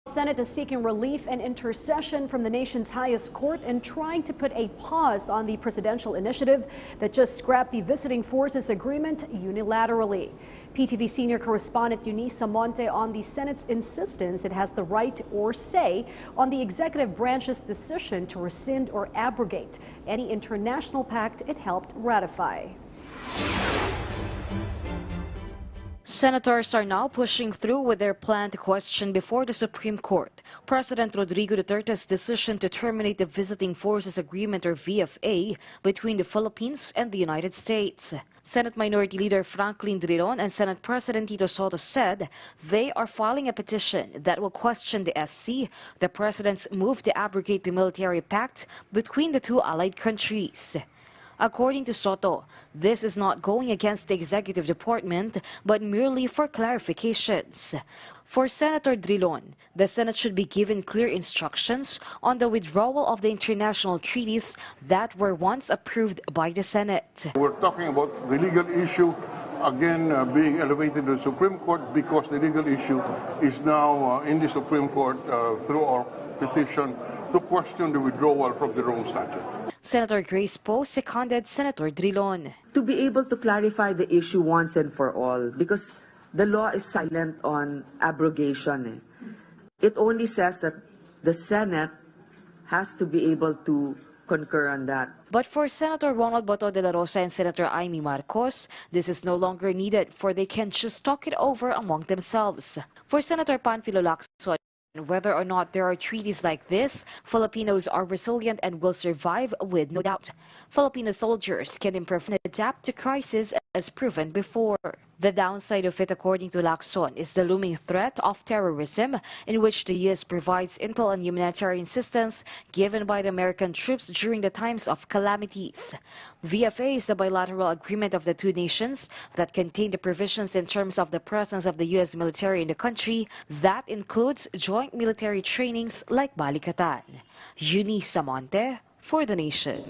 Senate is seeking relief and intercession from the nation's highest court and trying to put a pause on the presidential initiative that just scrapped the visiting forces agreement unilaterally. PTV senior correspondent Eunice Monte on the Senate's insistence it has the right or say on the executive branch's decision to rescind or abrogate any international pact it helped ratify. Senators are now pushing through with their plan to question before the Supreme Court President Rodrigo Duterte's decision to terminate the Visiting Forces Agreement or VFA between the Philippines and the United States. Senate Minority Leader Franklin Drilon and Senate President Tito Soto said they are filing a petition that will question the SC, the president's move to abrogate the military pact between the two allied countries. According to Soto, this is not going against the executive department, but merely for clarifications. For Senator Drilon, the Senate should be given clear instructions on the withdrawal of the international treaties that were once approved by the Senate. We're talking about the legal issue again being elevated to the Supreme Court because the legal issue is now in the Supreme Court through our petition to question the withdrawal from the Rome Statute. Senator Grace Poe seconded Senator Drilon. To be able to clarify the issue once and for all, because the law is silent on abrogation. It only says that the Senate has to be able to concur on that. But for Senator Ronald Bato de la Rosa and Senator Amy Marcos, this is no longer needed, for they can just talk it over among themselves. For Senator Panfilo Lacson, whether or not there are treaties like this, Filipinos are resilient and will survive with no doubt. Filipino soldiers can improve and adapt to crisis as proven before. The downside of it, according to Lacson, is the looming threat of terrorism, in which the U.S. provides intel and humanitarian assistance given by the American troops during the times of calamities. VFA is the bilateral agreement of the two nations that contain the provisions in terms of the presence of the U.S. military in the country. That includes joint military trainings like Balikatan. Eunice Monte for The Nation.